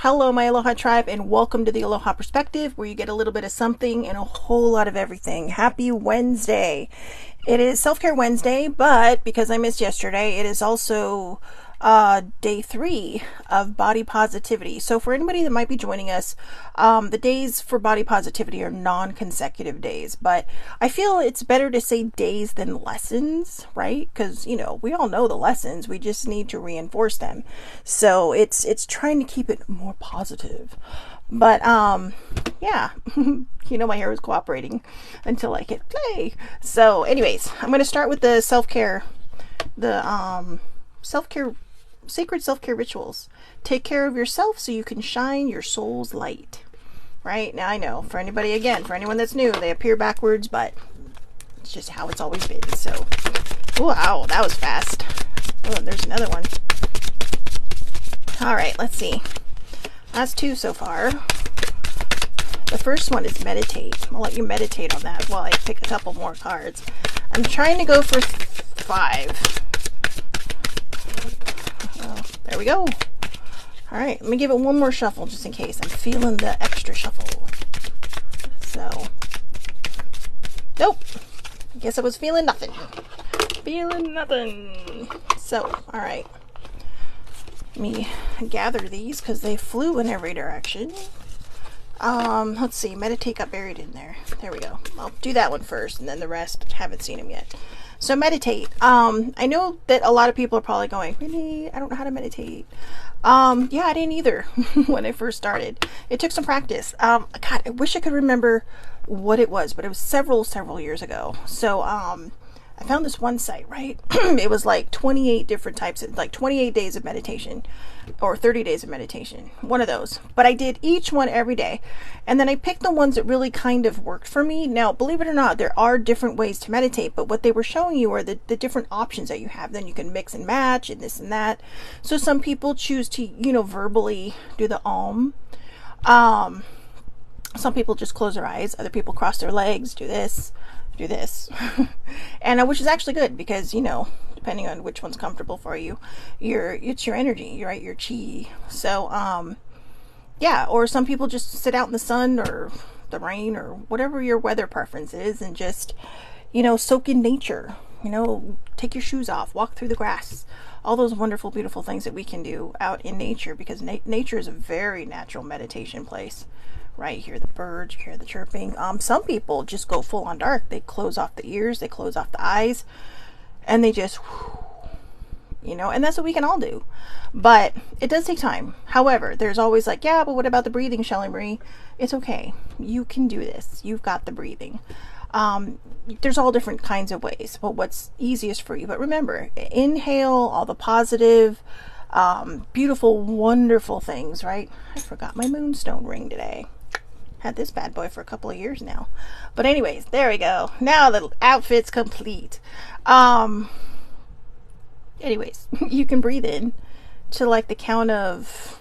Hello, my Aloha tribe, and welcome to the Aloha Perspective, where you get a little bit of something and a whole lot of everything. Happy Wednesday. It is Self-Care Wednesday, but because I missed yesterday, it is also day 3 of body positivity. So for anybody that might be joining us, the days for body positivity are non-consecutive days, but I feel it's better to say days than lessons, right? Because, you know, we all know the lessons, we just need to reinforce them. So it's trying to keep it more positive. But yeah, you know, my hair was cooperating until I hit play. So anyways, I'm going to start with the self-care, sacred self-care rituals. Take care of yourself so you can shine your soul's light. Right? Now I know, for anyone that's new, they appear backwards, but it's just how it's always been. So, wow, that was fast. Oh, there's another one. All right, let's see. That's 2 so far. The first one is meditate. I'll let you meditate on that while I pick a couple more cards. I'm trying to go for 5. There we go. All right, let me give it one more shuffle just in case. I'm feeling the extra shuffle. So, nope. I guess I was feeling nothing. So, all right. Let me gather these because they flew in every direction. Let's see. Meditate got buried in there. There we go. I'll do that one first, and then the rest, haven't seen them yet. So meditate. I know that a lot of people are probably going, really? I don't know how to meditate. Yeah, I didn't either when I first started. It took some practice. God, I wish I could remember what it was, but it was several years ago. So, I found this one site, right? It was like 28 different types of, like 28 days of meditation or 30 days of meditation, one of those. But I did each one every day. And then I picked the ones that really kind of worked for me. Now, believe it or not, there are different ways to meditate, but what they were showing you are the different options that you have. Then you can mix and match and this and that. So some people choose to, you know, verbally do the Om. Some people just close their eyes. Other people cross their legs, do this. And which is actually good because, you know, depending on which one's comfortable for you, it's your energy, right? Your chi. So yeah, or some people just sit out in the sun or the rain or whatever your weather preference is and just, you know, soak in nature, you know, take your shoes off, walk through the grass, all those wonderful, beautiful things that we can do out in nature, because nature is a very natural meditation place. Right, you hear the birds, you hear the chirping. Some people just go full on dark. They close off the ears, they close off the eyes, and they just, you know, and that's what we can all do. But it does take time. However, there's always like, yeah, but what about the breathing, Shelly Marie? It's okay. You can do this. You've got the breathing. There's all different kinds of ways, but what's easiest for you. But remember, inhale all the positive, beautiful, wonderful things, right? I forgot my moonstone ring today. Had this bad boy for a couple of years now. But anyways, there we go. Now the outfit's complete. Anyways, you can breathe in to like the count of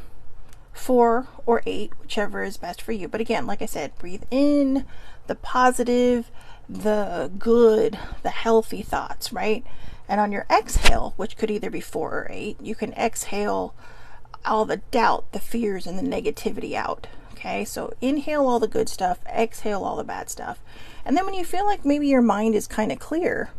4 or 8, whichever is best for you. But again, like I said, breathe in the positive, the good, the healthy thoughts, right? And on your exhale, which could either be 4 or 8, you can exhale all the doubt, the fears, and the negativity out. Okay, so inhale all the good stuff, exhale all the bad stuff. And then when you feel like maybe your mind is kind of clear,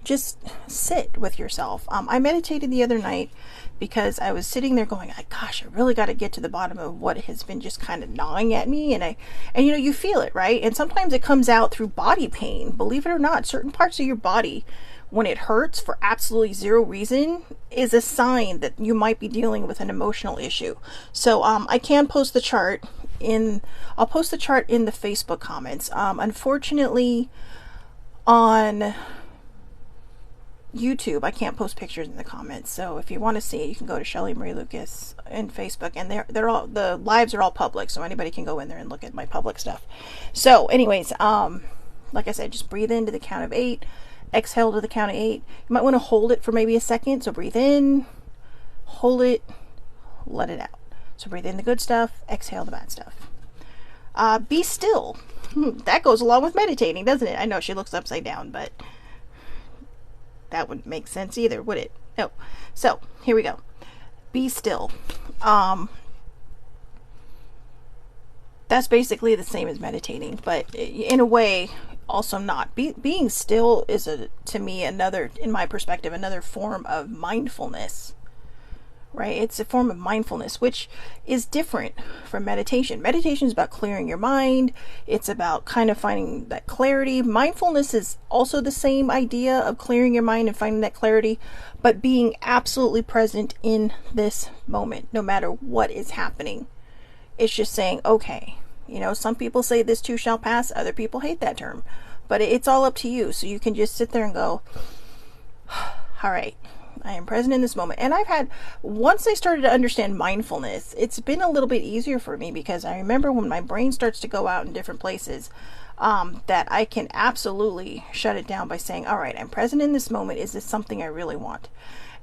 just sit with yourself. I meditated the other night because I was sitting there going, gosh, I really got to get to the bottom of what has been just kind of gnawing at me. And you know, you feel it, right? And sometimes it comes out through body pain. Believe it or not, certain parts of your body, when it hurts for absolutely zero reason, is a sign that you might be dealing with an emotional issue. So I can post the chart I'll post the chart in the Facebook comments. Unfortunately, on YouTube, I can't post pictures in the comments. So if you want to see it, you can go to Shelly Marie Lucas in Facebook, and they're all, the lives are all public, so anybody can go in there and look at my public stuff. So anyways, like I said, just breathe into the count of 8, exhale to the count of 8. You might want to hold it for maybe a second. So breathe in, hold it, let it out. So breathe in the good stuff, exhale the bad stuff. Be still. That goes along with meditating, doesn't it? I know she looks upside down, but that wouldn't make sense either, would it? No. So here we go. Be still. That's basically the same as meditating, but in a way, also not. Being still is, to me, another, in my perspective, another form of mindfulness, right? It's a form of mindfulness, which is different from meditation. Meditation is about clearing your mind. It's about kind of finding that clarity. Mindfulness is also the same idea of clearing your mind and finding that clarity, but being absolutely present in this moment, no matter what is happening. It's just saying, okay, some people say this too shall pass. Other people hate that term, but it's all up to you. So you can just sit there and go, all right, I am present in this moment. And once I started to understand mindfulness, it's been a little bit easier for me, because I remember when my brain starts to go out in different places, that I can absolutely shut it down by saying, all right, I'm present in this moment. Is this something I really want?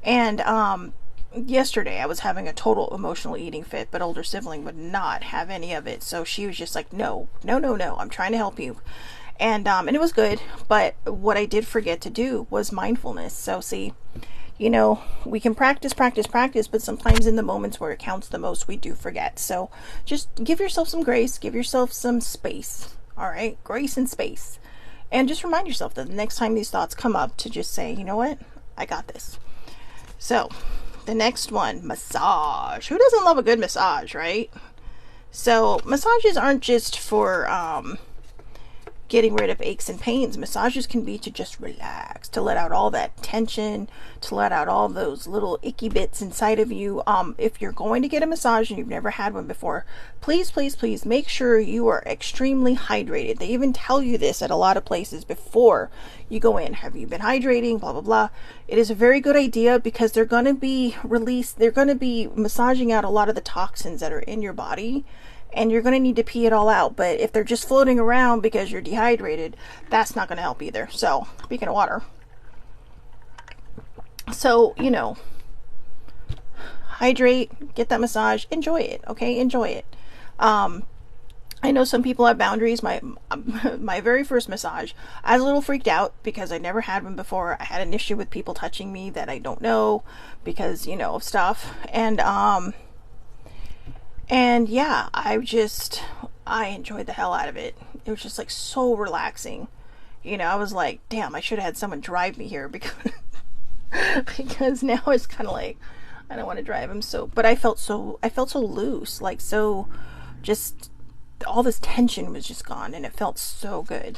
And, yesterday I was having a total emotional eating fit, but older sibling would not have any of it. So she was just like, no, I'm trying to help you. And it was good. But what I did forget to do was mindfulness. So see, we can practice, but sometimes in the moments where it counts the most, we do forget. So just give yourself some grace, give yourself some space. All right. Grace and space. And just remind yourself that the next time these thoughts come up, to just say, you know what? I got this. So the next one, massage. Who doesn't love a good massage, right? So massages aren't just for getting rid of aches and pains. Massages can be to just relax, to let out all that tension, to let out all those little icky bits inside of you. If you're going to get a massage and you've never had one before, please make sure you are extremely hydrated. They even tell you this at a lot of places before you go in. Have you been hydrating? Blah, blah, blah. It is a very good idea, because they're going to be massaging out a lot of the toxins that are in your body, and you're going to need to pee it all out. But if they're just floating around because you're dehydrated, that's not going to help either. So, speaking of water. So, hydrate, get that massage, enjoy it, okay? Enjoy it. I know some people have boundaries. My very first massage, I was a little freaked out because I never had one before. I had an issue with people touching me that I don't know because, of stuff. And yeah, I enjoyed the hell out of it. It was just like so relaxing. I was like, damn, I should have had someone drive me here, because now it's kind of like, I don't want to drive him. But I felt so loose, like, so just all this tension was just gone, and it felt so good.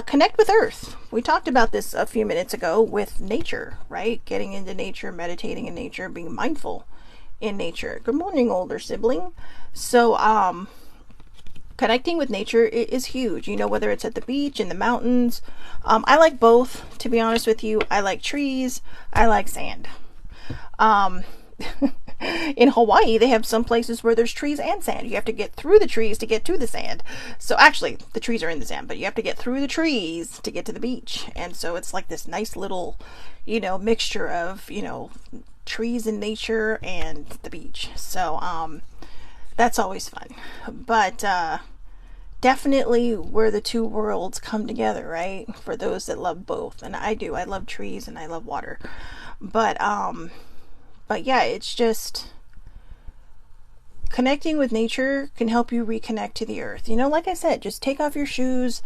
Connect with Earth. We talked about this a few minutes ago with nature, right? Getting into nature, meditating in nature, being mindful in nature. Good morning, older sibling. So, connecting with nature is huge, whether it's at the beach, in the mountains. I like both, to be honest with you. I like trees. I like sand. In Hawaii, they have some places where there's trees and sand. You have to get through the trees to get to the sand. So actually, the trees are in the sand, but you have to get through the trees to get to the beach. And so it's like this nice little, mixture of, trees and nature and the beach. So, that's always fun. But, definitely where the two worlds come together, right? For those that love both. And I do. I love trees and I love water. But yeah, it's just connecting with nature can help you reconnect to the earth. Like I said, just take off your shoes,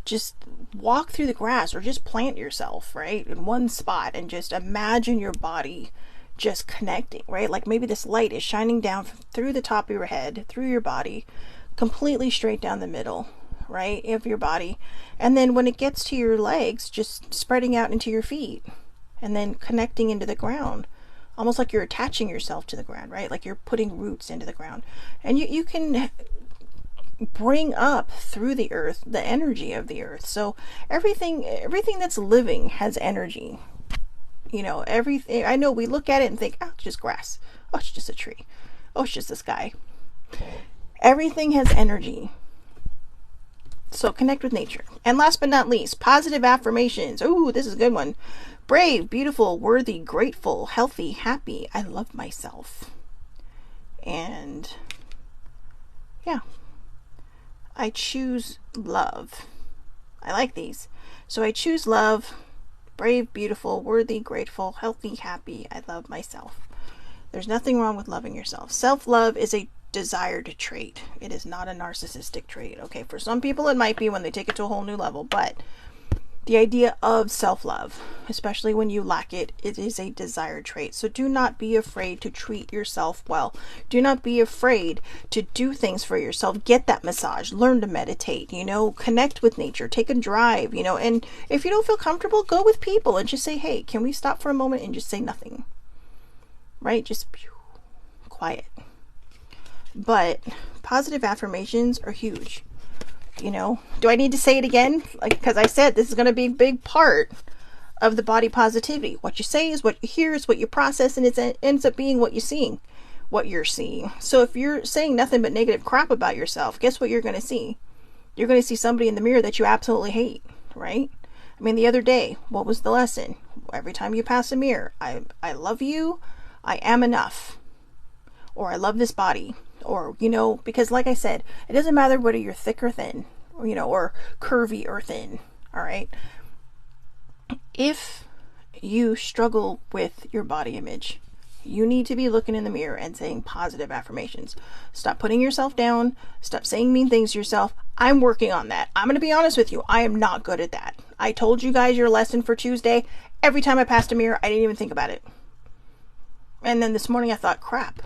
just walk through the grass, or just plant yourself, right, in one spot, and just imagine your body just connecting, right? Like maybe this light is shining down through the top of your head, through your body, completely straight down the middle, right, of your body. And then when it gets to your legs, just spreading out into your feet, and then connecting into the ground, almost like you're attaching yourself to the ground, right? Like you're putting roots into the ground. And you can bring up through the earth the energy of the earth. So everything that's living has energy. Everything, I know we look at it and think, oh, it's just grass. Oh, it's just a tree. Oh, it's just the sky. Everything has energy. So connect with nature. And last but not least, positive affirmations. Ooh, this is a good one. Brave, beautiful, worthy, grateful, healthy, happy. I love myself. And yeah, I choose love. I like these. So I choose love. Brave, beautiful, worthy, grateful, healthy, happy. I love myself. There's nothing wrong with loving yourself. Self-love is a desired trait. It is not a narcissistic trait. Okay, for some people it might be when they take it to a whole new level, but the idea of self-love, especially when you lack it, it is a desired trait. So do not be afraid to treat yourself well. Do not be afraid to do things for yourself. Get that massage, learn to meditate, connect with nature, take a drive, and if you don't feel comfortable, go with people and just say, hey, can we stop for a moment and just say nothing? Right? Just quiet. But positive affirmations are huge. Do I need to say it again? Because I said this is going to be a big part of the body positivity. What you say is what you hear, is what you process, and it ends up being what you're seeing. So if you're saying nothing but negative crap about yourself, guess what you're going to see? You're going to see somebody in the mirror that you absolutely hate, right? I mean, the other day, what was the lesson? Every time you pass a mirror, I love you, I am enough, or I love this body. Or, because like I said, it doesn't matter whether you're thick or thin, or curvy or thin. All right. If you struggle with your body image, you need to be looking in the mirror and saying positive affirmations. Stop putting yourself down. Stop saying mean things to yourself. I'm working on that. I'm going to be honest with you. I am not good at that. I told you guys your lesson for Tuesday. Every time I passed a mirror, I didn't even think about it. And then this morning I thought, crap.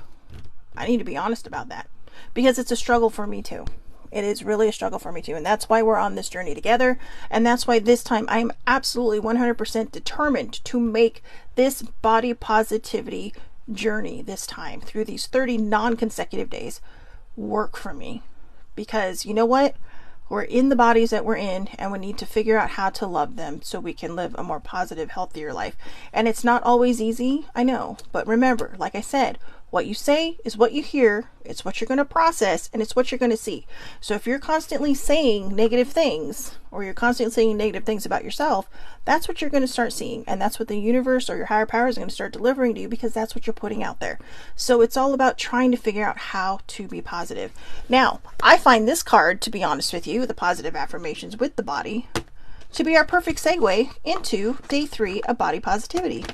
I need to be honest about that, because it's a struggle for me too. It is really a struggle for me too. And that's why we're on this journey together. And that's why this time I'm absolutely 100% determined to make this body positivity journey this time through these 30 non-consecutive days work for me. Because you know what? We're in the bodies that we're in, and we need to figure out how to love them so we can live a more positive, healthier life. And it's not always easy, I know. But remember, like I said, what you say is what you hear, it's what you're going to process, and it's what you're going to see. So if you're constantly saying negative things, or you're constantly saying negative things about yourself, that's what you're going to start seeing. And that's what the universe or your higher power is going to start delivering to you, because that's what you're putting out there. So it's all about trying to figure out how to be positive. Now, I find this card, to be honest with you, the positive affirmations with the body, to be our perfect segue into day 3 of body positivity.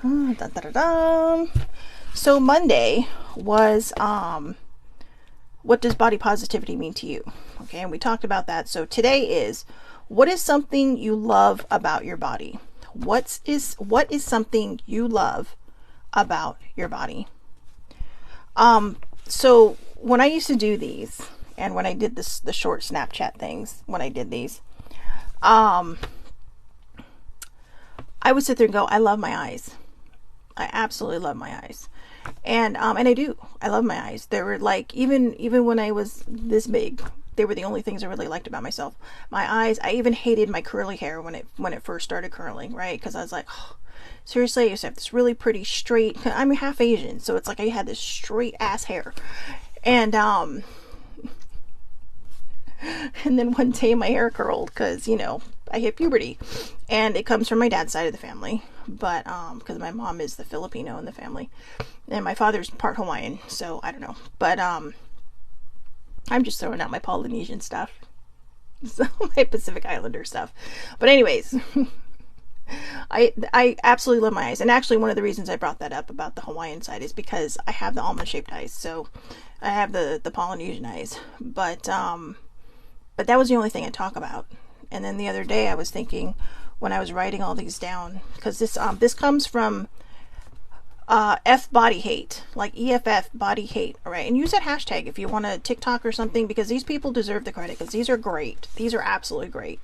Dun, dun, dun, dun. So Monday was, what does body positivity mean to you? Okay, and we talked about that. So today is, what is something you love about your body? What is something you love about your body? So when I used to do these, and when I did the short Snapchat things, when I did these, I would sit there and go, I love my eyes. I absolutely love my eyes. And I do. I love my eyes. They were like, even when I was this big, they were the only things I really liked about myself. My eyes. I even hated my curly hair when it first started curling, right? Because I was like, oh, seriously, I used to have this really pretty straight, I'm half Asian, so it's like I had this straight ass hair. And and then one day my hair curled because, I hit puberty, and it comes from my dad's side of the family, but because my mom is the Filipino in the family, and my father's part Hawaiian, so I don't know, but I'm just throwing out my Polynesian stuff, so my Pacific Islander stuff. But anyways, I absolutely love my eyes, and actually one of the reasons I brought that up about the Hawaiian side is because I have the almond shaped eyes, so I have the Polynesian eyes, but that was the only thing I talk about. And then the other day I was thinking, when I was writing all these down, because this comes from F body hate, like EFF body hate, all right? And use that hashtag if you want to TikTok or something, because these people deserve the credit, because these are great. These are absolutely great.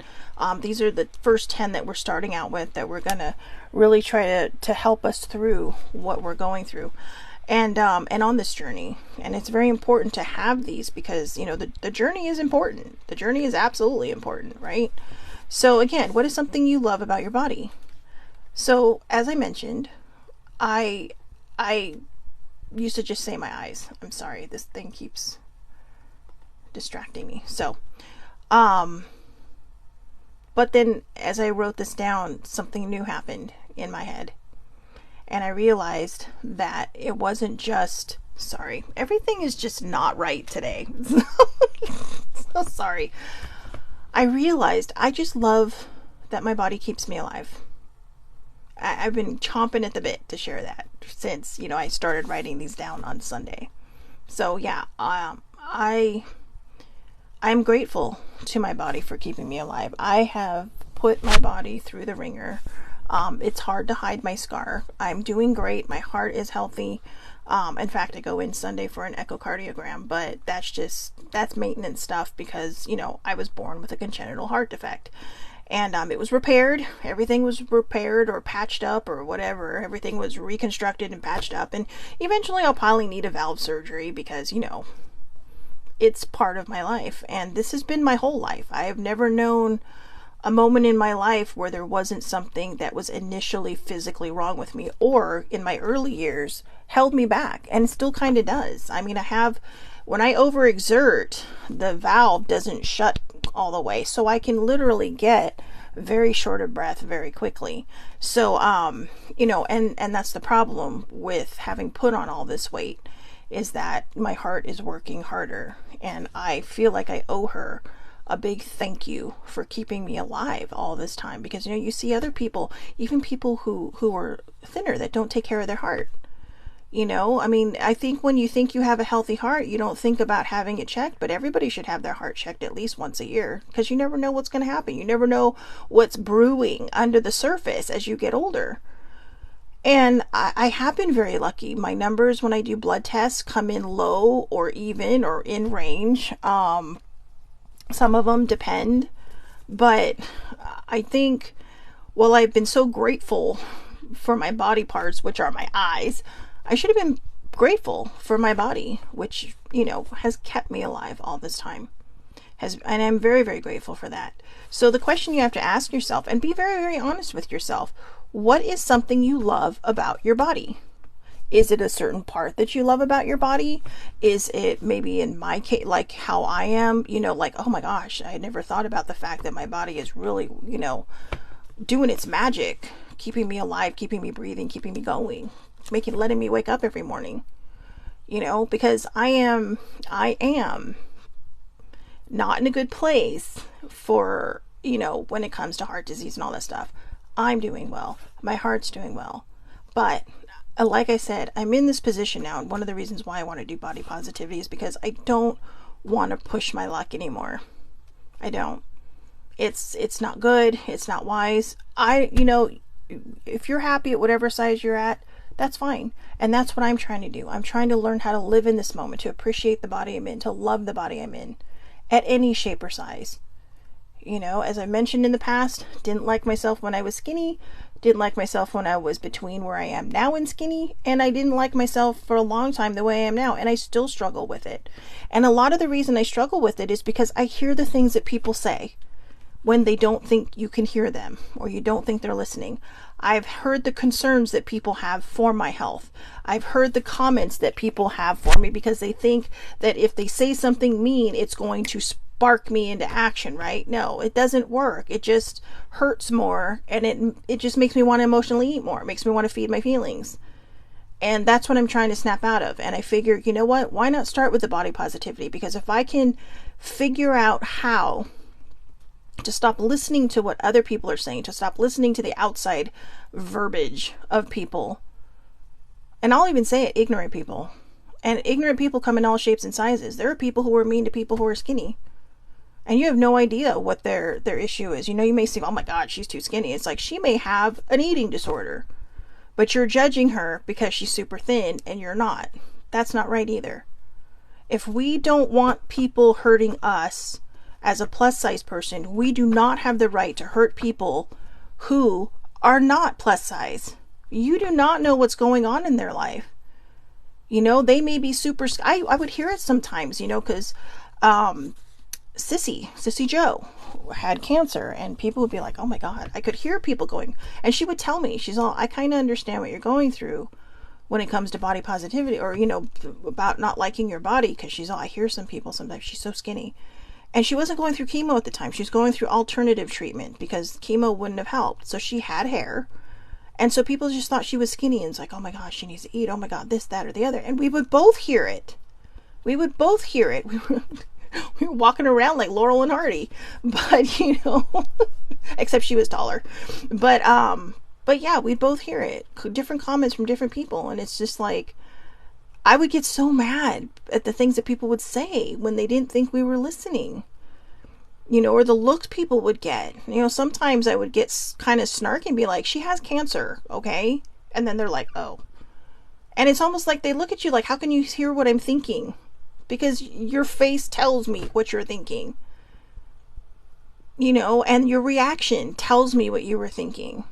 These are the first 10 that we're starting out with, that we're going to really try to help us through what we're going through. And on this journey. And it's very important to have these, because the journey is important. The journey is absolutely important, right? So again, what is something you love about your body? So as I mentioned, I used to just say my eyes. I'm sorry, this thing keeps distracting me. So but then as I wrote this down, something new happened in my head. And I realized that it wasn't just, sorry, everything is just not right today. So sorry. I realized I just love that my body keeps me alive. I've been chomping at the bit to share that since, I started writing these down on Sunday. So yeah, I'm grateful to my body for keeping me alive. I have put my body through the ringer. It's hard to hide my scar. I'm doing great. My heart is healthy. In fact, I go in Sunday for an echocardiogram, but that's maintenance stuff because, I was born with a congenital heart defect. And it was repaired. Everything was repaired or patched up or whatever. Everything was reconstructed and patched up. And eventually I'll probably need a valve surgery because, it's part of my life. And this has been my whole life. I have never known a moment in my life where there wasn't something that was initially physically wrong with me, or in my early years held me back, and still kind of does. I mean, when I overexert, the valve doesn't shut all the way, so I can literally get very short of breath very quickly. So, and that's the problem with having put on all this weight, is that my heart is working harder, and I feel like I owe her a big thank you for keeping me alive all this time, because you see other people, even people who are thinner, that don't take care of their heart. I mean, I think when you think you have a healthy heart, you don't think about having it checked, but everybody should have their heart checked at least once a year, because you never know what's going to happen. You never know what's brewing under the surface as you get older. And I have been very lucky. My numbers when I do blood tests come in low or even or in range. Some of them depend, but I think, well, I've been so grateful for my body parts, which are my eyes. I should have been grateful for my body, which, has kept me alive all this time. And I'm very, very grateful for that. So the question you have to ask yourself, and be very, very honest with yourself, what is something you love about your body? Is it a certain part that you love about your body? Is it maybe, in my case, like how I am, like, oh my gosh, I never thought about the fact that my body is really, doing its magic, keeping me alive, keeping me breathing, keeping me going, letting me wake up every morning, because I am not in a good place for, when it comes to heart disease and all that stuff. I'm doing well. My heart's doing well. But like I said, I'm in this position now, and one of the reasons why I want to do body positivity is because I don't want to push my luck anymore. I don't. It's not good. It's not wise. If you're happy at whatever size you're at, that's fine. And that's what I'm trying to do. I'm trying to learn how to live in this moment, to appreciate the body I'm in, to love the body I'm in, at any shape or size. As I mentioned in the past, didn't like myself when I was skinny, didn't like myself when I was between where I am now and skinny, and I didn't like myself for a long time the way I am now, and I still struggle with it. And a lot of the reason I struggle with it is because I hear the things that people say when they don't think you can hear them, or you don't think they're listening. I've heard the concerns that people have for my health. I've heard the comments that people have for me because they think that if they say something mean, it's going to spark me into action, right? No, it doesn't work. It just hurts more, and it just makes me want to emotionally eat more. It makes me want to feed my feelings. And that's what I'm trying to snap out of. And I figured, you know what? Why not start with the body positivity? Because if I can figure out how to stop listening to what other people are saying, to stop listening to the outside verbiage of people, and I'll even say it, ignorant people. And ignorant people come in all shapes and sizes. There are people who are mean to people who are skinny, and you have no idea what their issue is. You may see, oh my God, she's too skinny. It's like, she may have an eating disorder, but you're judging her because she's super thin, and you're not. That's not right either. If we don't want people hurting us as a plus size person, we do not have the right to hurt people who are not plus size. You do not know what's going on in their life. They may be super, I would hear it sometimes, because Sissy Joe had cancer, and people would be like, oh my God. I could hear people going, and she would tell me, she's all, I kind of understand what you're going through when it comes to body positivity, or, about not liking your body, because she's all, I hear some people sometimes, she's so skinny. And she wasn't going through chemo at the time. She was going through alternative treatment because chemo wouldn't have helped. So she had hair. And so people just thought she was skinny, and it's like, oh my gosh, she needs to eat. Oh my God, this, that, or the other. And we would both hear it. We were walking around like Laurel and Hardy, but except she was taller. But yeah, we'd both hear it. Different comments from different people. And it's just like, I would get so mad at the things that people would say when they didn't think we were listening. Or the looks people would get. Sometimes I would get kind of snarky and be like, she has cancer, okay? And then they're like, oh. And it's almost like they look at you like, how can you hear what I'm thinking? Because your face tells me what you're thinking. And your reaction tells me what you were thinking.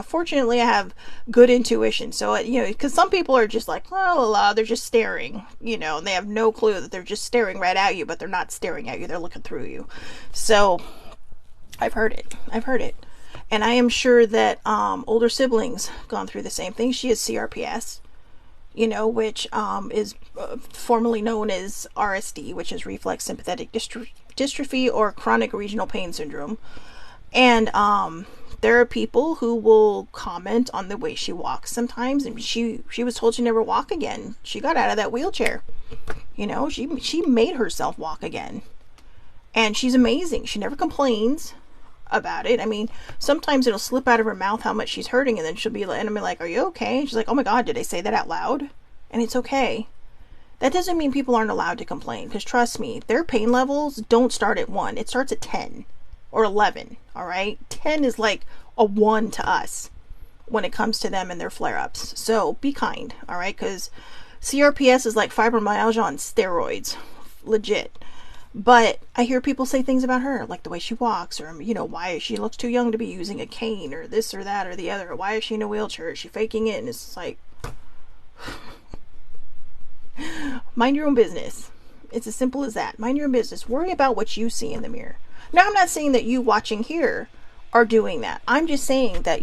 Fortunately I have good intuition. So, because some people are just like, la la la, they're just staring, and they have no clue that they're just staring right at you, but they're not staring at you, they're looking through you. So, I've heard it. And I am sure that older siblings gone through the same thing. She has CRPS, which is formerly known as RSD, which is reflex sympathetic dystrophy or chronic regional pain syndrome. And there are people who will comment on the way she walks sometimes, and she was told she'd never walk again. She got out of that wheelchair. She made herself walk again. And she's amazing. She never complains about it. I mean, sometimes it'll slip out of her mouth how much she's hurting, and then she'll be like, and I'm like, are you okay? And she's like, oh my God, did I say that out loud? And it's okay. That doesn't mean people aren't allowed to complain, because trust me, their pain levels don't start at 1. It starts at 10 or 11, all right? 10 is like a 1 to us when it comes to them and their flare-ups. So be kind, all right? Because CRPS is like fibromyalgia on steroids, legit. But I hear people say things about her, like the way she walks, or, why she looks too young to be using a cane, or this or that or the other. Or why is she in a wheelchair? Is she faking it? And it's like, mind your own business. It's as simple as that. Mind your own business. Worry about what you see in the mirror. Now, I'm not saying that you watching here are doing that. I'm just saying that,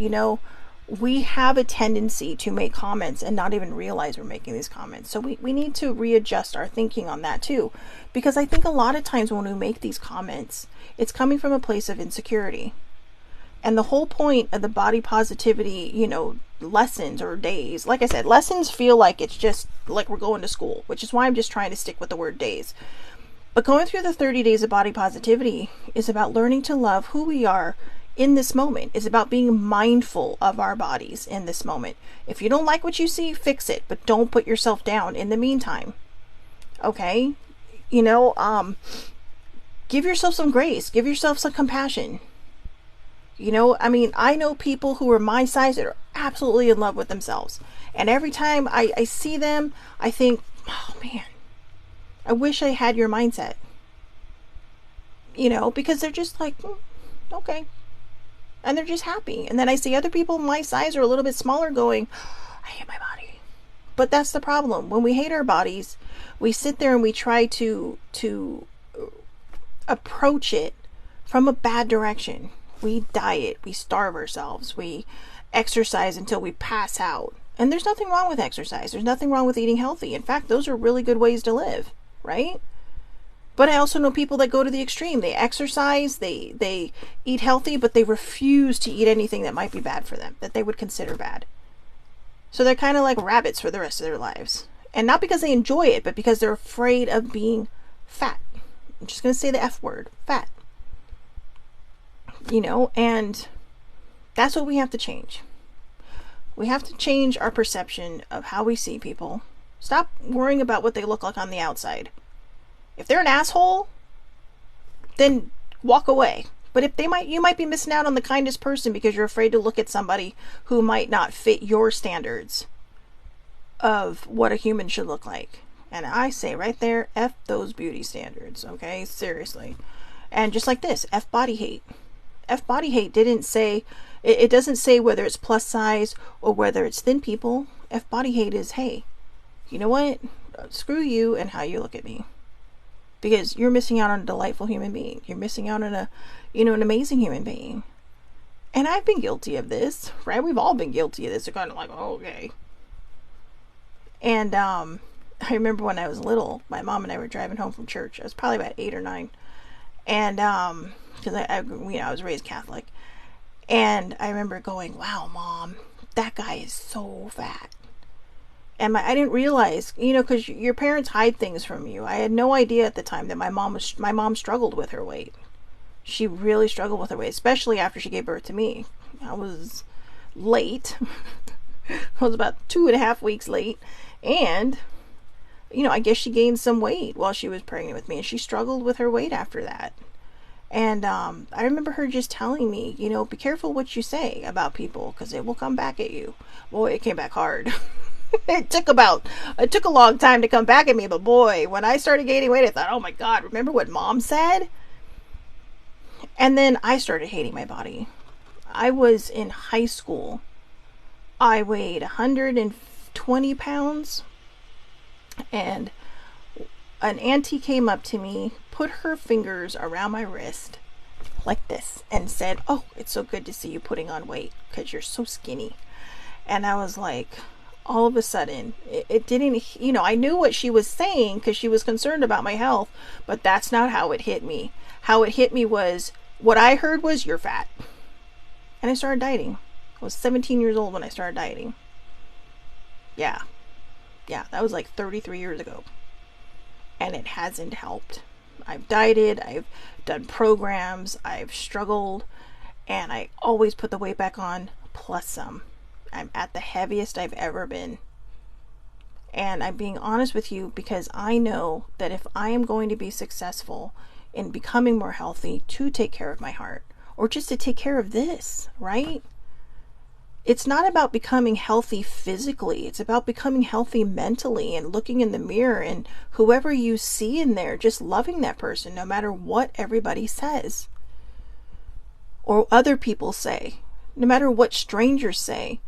we have a tendency to make comments and not even realize we're making these comments. So we need to readjust our thinking on that too. Because I think a lot of times when we make these comments, it's coming from a place of insecurity. And the whole point of the body positivity, lessons or days, like I said, lessons feel like it's just like we're going to school, which is why I'm just trying to stick with the word days. But going through the 30 days of body positivity is about learning to love who we are in this moment. It's about being mindful of our bodies in this moment. If you don't like what you see, fix it, but don't put yourself down in the meantime. Okay? Give yourself some grace. Give yourself some compassion. I know people who are my size that are absolutely in love with themselves. And every time I see them, I think, oh man, I wish I had your mindset. Because they're just like, okay. And they're just happy. And then I see other people my size or a little bit smaller going, I hate my body. But that's the problem. When we hate our bodies, we sit there and we try to approach it from a bad direction. We diet, we starve ourselves, we exercise until we pass out. And there's nothing wrong with exercise. There's nothing wrong with eating healthy. In fact, those are really good ways to live, right? But I also know people that go to the extreme. They exercise, they eat healthy, but they refuse to eat anything that might be bad for them, that they would consider bad. So they're kind of like rabbits for the rest of their lives. And not because they enjoy it, but because they're afraid of being fat. I'm just going to say the F word, fat. And that's what we have to change. We have to change our perception of how we see people. Stop worrying about what they look like on the outside. If they're an asshole, then walk away. But if you might be missing out on the kindest person because you're afraid to look at somebody who might not fit your standards of what a human should look like. And I say right there, F those beauty standards, okay? Seriously. And just like this, F body hate. F body hate didn't say, it doesn't say whether it's plus size or whether it's thin people. F body hate is, hey, you know what? Screw you and how you look at me. Because you're missing out on a delightful human being. You're missing out on an amazing human being. And I've been guilty of this, right? We've all been guilty of this. They're kind of like, oh, okay. And I remember when I was little, my mom and I were driving home from church. I was probably about 8 or 9. And because I was raised Catholic. And I remember going, wow, Mom, that guy is so fat. And I didn't realize, because your parents hide things from you. I had no idea at the time that my mom struggled with her weight. She really struggled with her weight, especially after she gave birth to me. I was late. I was about 2.5 weeks late. And I guess she gained some weight while she was pregnant with me, and she struggled with her weight after that. And I remember her just telling me, be careful what you say about people because it will come back at you. Boy, it came back hard. it took a long time to come back at me, but boy, when I started gaining weight, I thought, oh my God, remember what Mom said? And then I started hating my body. I was in high school. I weighed 120 pounds, and an auntie came up to me, put her fingers around my wrist like this, and said, oh, it's so good to see you putting on weight because you're so skinny. And I was like, all of a sudden, it didn't, I knew what she was saying because she was concerned about my health, but that's not how it hit me. How it hit me was, what I heard was, you're fat. And I started dieting. I was 17 years old when I started dieting. Yeah, that was like 33 years ago. And it hasn't helped. I've dieted, I've done programs, I've struggled, and I always put the weight back on, plus some. I'm at the heaviest I've ever been. And I'm being honest with you because I know that if I am going to be successful in becoming more healthy to take care of my heart, or just to take care of this, right? It's not about becoming healthy physically. It's about becoming healthy mentally and looking in the mirror and whoever you see in there, just loving that person no matter what everybody says or other people say, no matter what strangers say.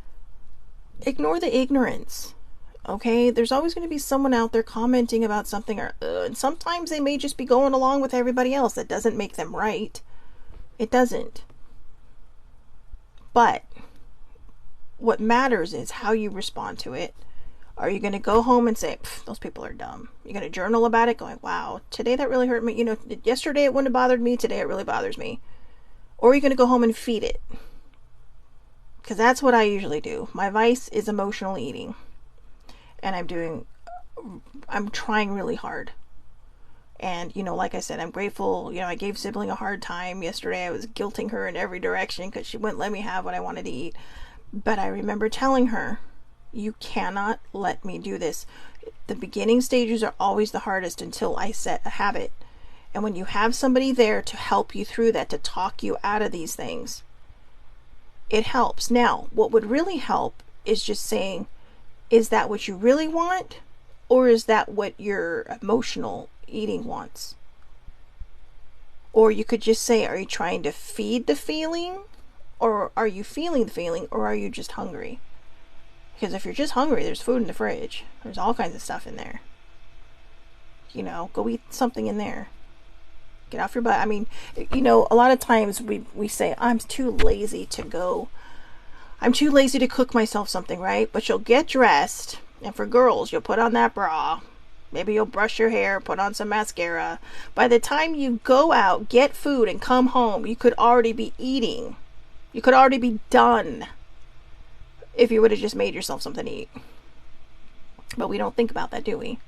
Ignore the ignorance. Okay, there's always going to be someone out there commenting about something, and sometimes they may just be going along with everybody else. That doesn't make them right. It doesn't. But what matters is how you respond to it. Are you going to go home and say, those people are dumb? You're going to journal about it going, wow, today that really hurt me. Yesterday it wouldn't have bothered me. Today it really bothers me. Or are you going to go home and feed it? Because that's what I usually do. My vice is emotional eating. And I'm trying really hard. And, like I said, I'm grateful. I gave sibling a hard time yesterday. I was guilting her in every direction because she wouldn't let me have what I wanted to eat. But I remember telling her, you cannot let me do this. The beginning stages are always the hardest until I set a habit. And when you have somebody there to help you through that, to talk you out of these things, it helps. Now, what would really help is just saying, is that what you really want? Or is that what your emotional eating wants? Or you could just say, are you trying to feed the feeling? Or are you feeling the feeling? Or are you just hungry? Because if you're just hungry, there's food in the fridge. There's all kinds of stuff in there. Go eat something in there. Get off your butt. I mean, a lot of times we say, I'm too lazy to go. I'm too lazy to cook myself something, right? But you'll get dressed. And for girls, you'll put on that bra. Maybe you'll brush your hair, put on some mascara. By the time you go out, get food, and come home, you could already be eating. You could already be done if you would have just made yourself something to eat. But we don't think about that, do we?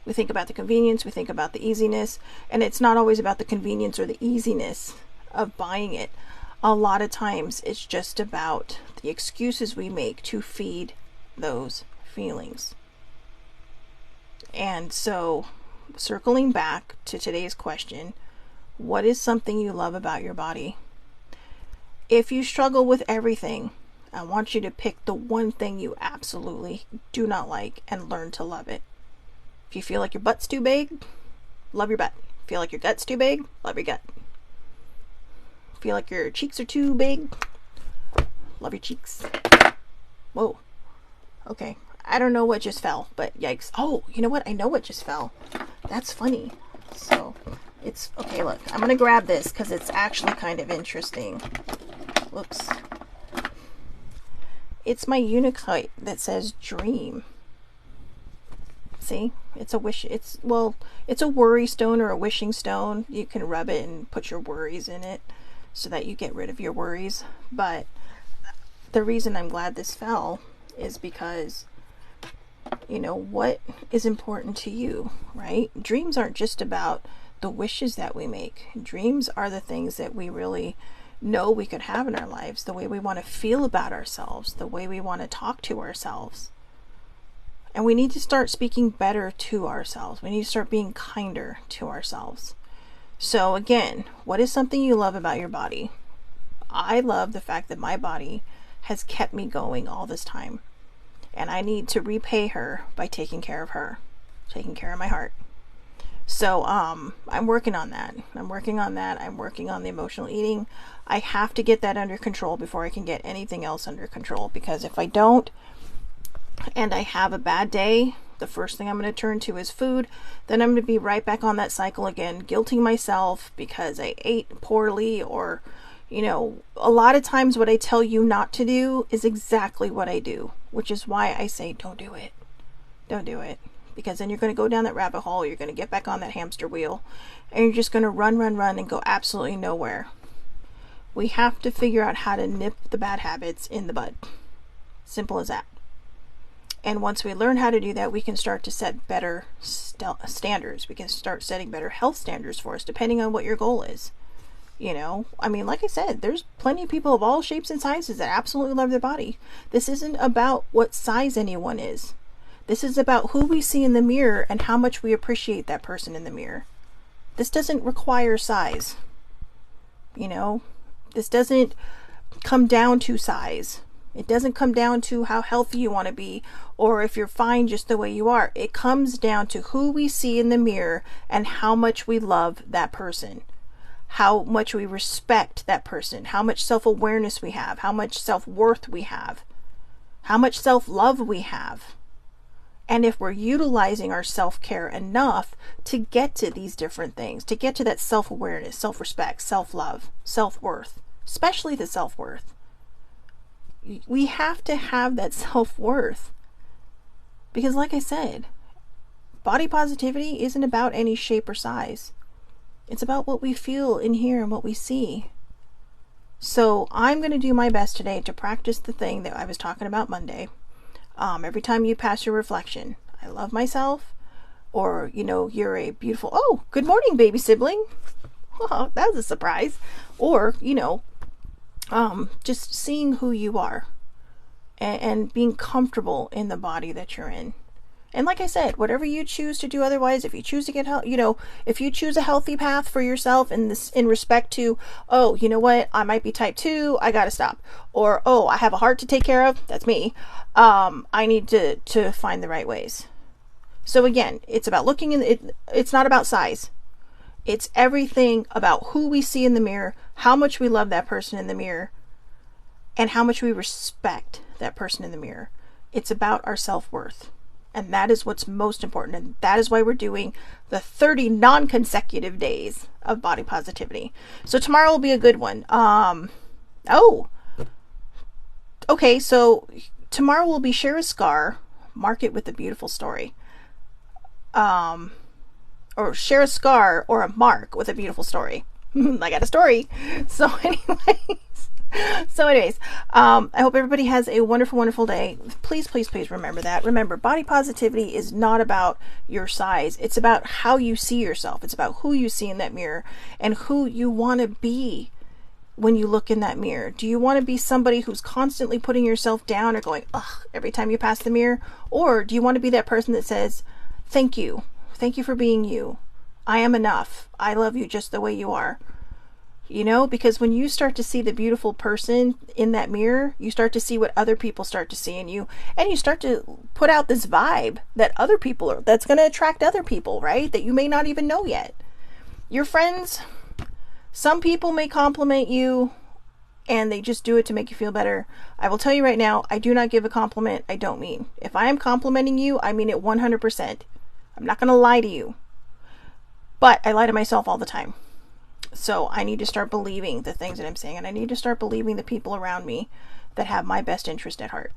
We think about the convenience, we think about the easiness, and it's not always about the convenience or the easiness of buying it. A lot of times it's just about the excuses we make to feed those feelings. And so, circling back to today's question, what is something you love about your body? If you struggle with everything, I want you to pick the one thing you absolutely do not like and learn to love it. If you feel like your butt's too big, love your butt. Feel like your gut's too big, love your gut. Feel like your cheeks are too big, love your cheeks. Whoa. Okay. I don't know what just fell, but yikes. Oh, you know what? I know what just fell. That's funny. So, it's... Okay, look. I'm going to grab this because it's actually kind of interesting. Whoops. It's my Unikite that says dream. See? It's a wish... It's a worry stone or a wishing stone. You can rub it and put your worries in it so that you get rid of your worries. But the reason I'm glad this fell is because... what is important to you, right? Dreams aren't just about the wishes that we make. Dreams are the things that we really know we could have in our lives, the way we want to feel about ourselves, the way we want to talk to ourselves. And we need to start speaking better to ourselves. We need to start being kinder to ourselves. So again, what is something you love about your body? I love the fact that my body has kept me going all this time. And I need to repay her by taking care of her, taking care of my heart. So I'm working on that. I'm working on the emotional eating. I have to get that under control before I can get anything else under control. Because if I don't, and I have a bad day, the first thing I'm going to turn to is food. Then I'm going to be right back on that cycle again, guilting myself because I ate poorly, or, you know, a lot of times what I tell you not to do is exactly what I do, which is why I say don't do it. Don't do it. Because then you're going to go down that rabbit hole, you're going to get back on that hamster wheel, and you're just going to run and go absolutely nowhere. We have to figure out how to nip the bad habits in the bud. Simple as that. And once we learn how to do that, we can start to set better standards. We can start setting better health standards for us, depending on what your goal is. You know, I mean, like I said, there's plenty of people of all shapes and sizes that absolutely love their body. This isn't about what size anyone is. This is about who we see in the mirror and how much we appreciate that person in the mirror. This doesn't require size. You know, this doesn't come down to size. It doesn't come down to how healthy you want to be or if you're fine just the way you are. It comes down to who we see in the mirror and how much we love that person. How much we respect that person. How much self-awareness we have. How much self-worth we have. How much self-love we have. And if we're utilizing our self-care enough to get to these different things, to get to that self-awareness, self-respect, self-love, self-worth, especially the self-worth, we have to have that self-worth. Because like I said, body positivity isn't about any shape or size. It's about what we feel in here and what we see. So I'm going to do my best today to practice the thing that I was talking about Monday. Every time you pass your reflection, I love myself, or, you know, you're a beautiful, oh, good morning, baby sibling. Oh, that was a surprise. Or, you know, just seeing who you are and being comfortable in the body that you're in. And like I said, whatever you choose to do otherwise, if you choose to get help, you know, if you choose a healthy path for yourself in this, in respect to, oh, you know what, I might be type 2, I gotta stop. Or, oh, I have a heart to take care of, that's me. I need to find the right ways. So again, it's about looking in it. It's not about size. It's everything about who we see in the mirror, how much we love that person in the mirror, and how much we respect that person in the mirror. It's about our self-worth. And that is what's most important. And that is why we're doing the 30 non-consecutive days of body positivity. So tomorrow will be a good one. Okay, so tomorrow will be share a scar, mark it with a beautiful story. Or share a scar or a mark with a beautiful story. I got a story. So anyways, I hope everybody has a wonderful, wonderful day. Please, please, please remember that. Remember, body positivity is not about your size. It's about how you see yourself. It's about who you see in that mirror and who you want to be when you look in that mirror. Do you want to be somebody who's constantly putting yourself down or going, ugh, every time you pass the mirror? Or do you want to be that person that says, thank you. Thank you for being you. I am enough. I love you just the way you are. You know, because when you start to see the beautiful person in that mirror, you start to see what other people start to see in you, and you start to put out this vibe that other people are, that's going to attract other people, right? That you may not even know yet. Your friends, some people may compliment you and they just do it to make you feel better. I will tell you right now, I do not give a compliment I don't mean. If I am complimenting you, I mean it 100%. I'm not going to lie to you. But I lie to myself all the time. So I need to start believing the things that I'm saying, and I need to start believing the people around me that have my best interest at heart.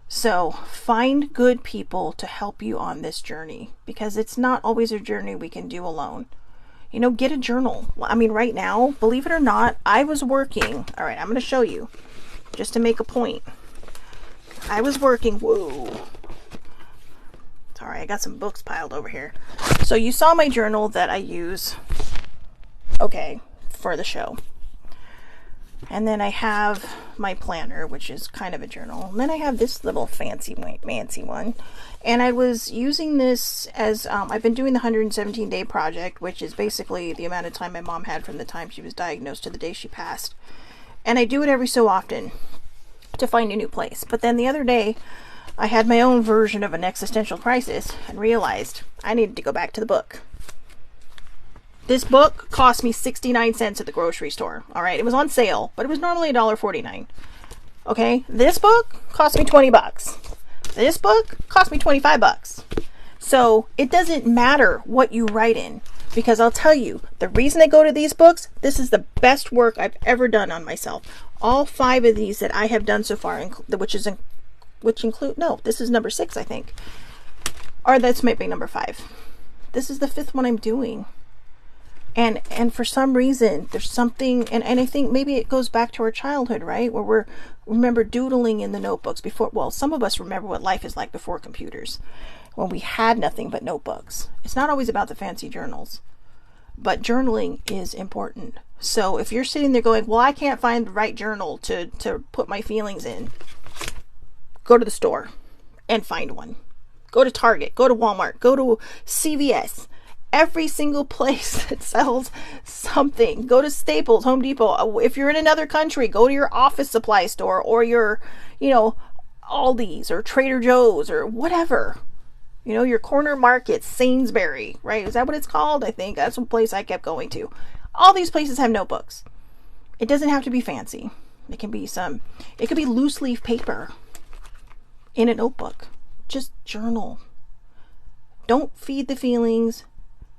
So find good people to help you on this journey, because it's not always a journey we can do alone. You know, get a journal. I mean, right now, believe it or not, I was working. All right, I'm going to show you just to make a point. I was working. Whoa. Sorry, I got some books piled over here. So you saw my journal that I use, okay, for the show. And then I have my planner, which is kind of a journal. And then I have this little fancy one. And I was using this as, I've been doing the 117 day project, which is basically the amount of time my mom had from the time she was diagnosed to the day she passed. And I do it every so often to find a new place. But then the other day, I had my own version of an existential crisis and realized I needed to go back to the book. This book cost me 69 cents at the grocery store. All right, it was on sale, but it was normally $1.49. Okay, this book cost me 20 bucks. This book cost me 25 bucks. So it doesn't matter what you write in, because I'll tell you, the reason I go to these books, this is the best work I've ever done on myself. All 5 of these that I have done so far, which include, no, this is number 6, I think. Or this might be number 5. This is the 5th one I'm doing. And for some reason, there's something, and I think maybe it goes back to our childhood, right? Where remember doodling in the notebooks before, well, some of us remember what life is like before computers, when we had nothing but notebooks. It's not always about the fancy journals, but journaling is important. So if you're sitting there going, well, I can't find the right journal to put my feelings in, go to the store and find one. Go to Target, go to Walmart, go to CVS. Every single place that sells something. Go to Staples, Home Depot. If you're in another country, go to your office supply store or your, Aldi's or Trader Joe's or whatever. Your corner market, Sainsbury, right? Is that what it's called? I think that's one place I kept going to. All these places have notebooks. It doesn't have to be fancy. It could be loose leaf paper in a notebook. Just journal. Don't feed the feelings.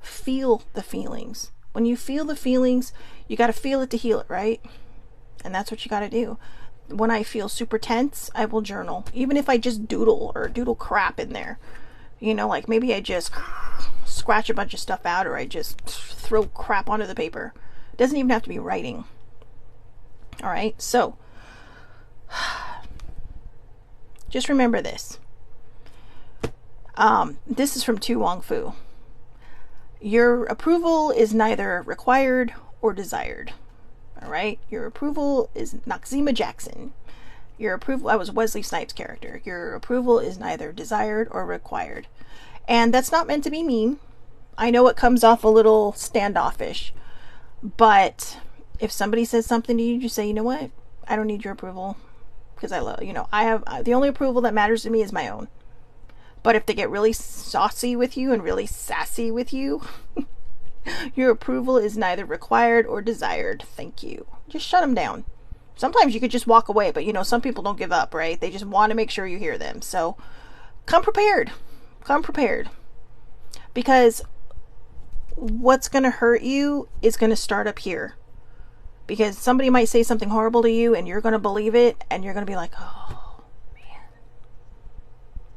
Feel the feelings. When you feel the feelings, you got to feel it to heal it, right? And that's what you got to do. When I feel super tense, I will journal. Even if I just doodle crap in there. Like maybe I just scratch a bunch of stuff out, or I just throw crap onto the paper. It doesn't even have to be writing. All right. So just remember this. This is from Tu Wong Fu. Your approval is neither required or desired. All right. Your approval is Noxzema Jackson. Your approval, I was Wesley Snipes' character. Your approval is neither desired or required. And that's not meant to be mean. I know it comes off a little standoffish, but if somebody says something to you, you say, you know what? I don't need your approval, because I have the only approval that matters to me is my own. But if they get really saucy with you and really sassy with you, your approval is neither required or desired. Thank you. Just shut them down. Sometimes you could just walk away, but some people don't give up, right? They just want to make sure you hear them. So come prepared. Come prepared. Because what's going to hurt you is going to start up here. Because somebody might say something horrible to you and you're going to believe it and you're going to be like, oh, man.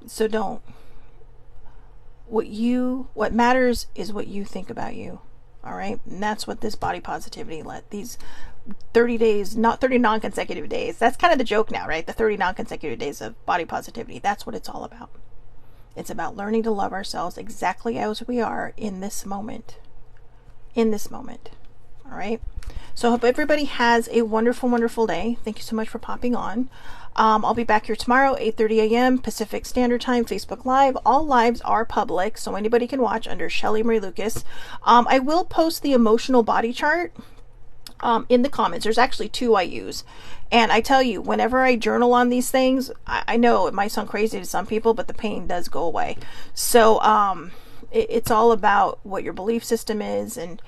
So don't. What matters is what you think about you. All right. And that's what this body positivity these 30 days, not 30 non-consecutive days. That's kind of the joke now, right? The 30 non-consecutive days of body positivity. That's what it's all about. It's about learning to love ourselves exactly as we are in this moment. In this moment. All right. So I hope everybody has a wonderful, wonderful day. Thank you so much for popping on. I'll be back here tomorrow, 8:30 a.m. Pacific Standard Time, Facebook Live. All lives are public, so anybody can watch under Shelly Marie Lucas. I will post the emotional body chart in the comments. There's actually 2 I use. And I tell you, whenever I journal on these things, I know it might sound crazy to some people, but the pain does go away. So it's all about what your belief system is, and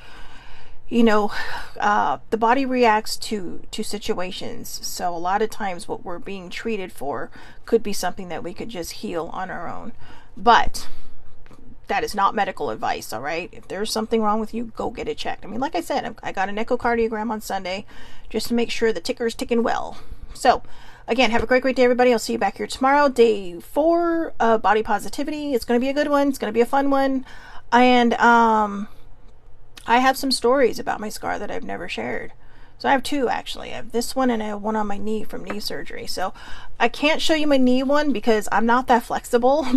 the body reacts to situations. So a lot of times what we're being treated for could be something that we could just heal on our own. But that is not medical advice, all right? If there's something wrong with you, go get it checked. I mean, like I said, I got an echocardiogram on Sunday just to make sure the ticker's ticking well. So, again, have a great, great day, everybody. I'll see you back here tomorrow, day 4 of Body Positivity. It's going to be a good one. It's going to be a fun one. And I have some stories about my scar that I've never shared. So I have 2, actually. I have this one and I have one on my knee from knee surgery. So I can't show you my knee one because I'm not that flexible,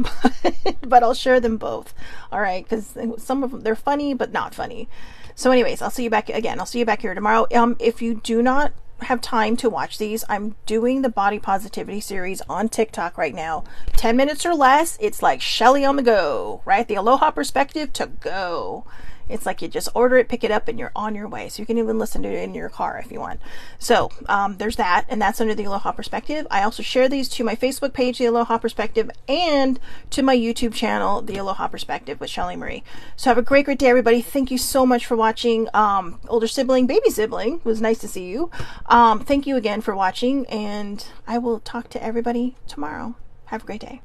but I'll share them both. All right, because some of them, they're funny, but not funny. So anyways, I'll see you back again. I'll see you back here tomorrow. If you do not have time to watch these, I'm doing the body positivity series on TikTok right now. 10 minutes or less. It's like Shelly on the go, right? The Aloha Perspective to go. It's like you just order it, pick it up, and you're on your way. So you can even listen to it in your car if you want. So there's that, and that's under the Aloha Perspective. I also share these to my Facebook page, the Aloha Perspective, and to my YouTube channel, the Aloha Perspective with Shelly Marie. So have a great, great day, everybody. Thank you so much for watching. Older sibling, baby sibling, it was nice to see you. Thank you again for watching, and I will talk to everybody tomorrow. Have a great day.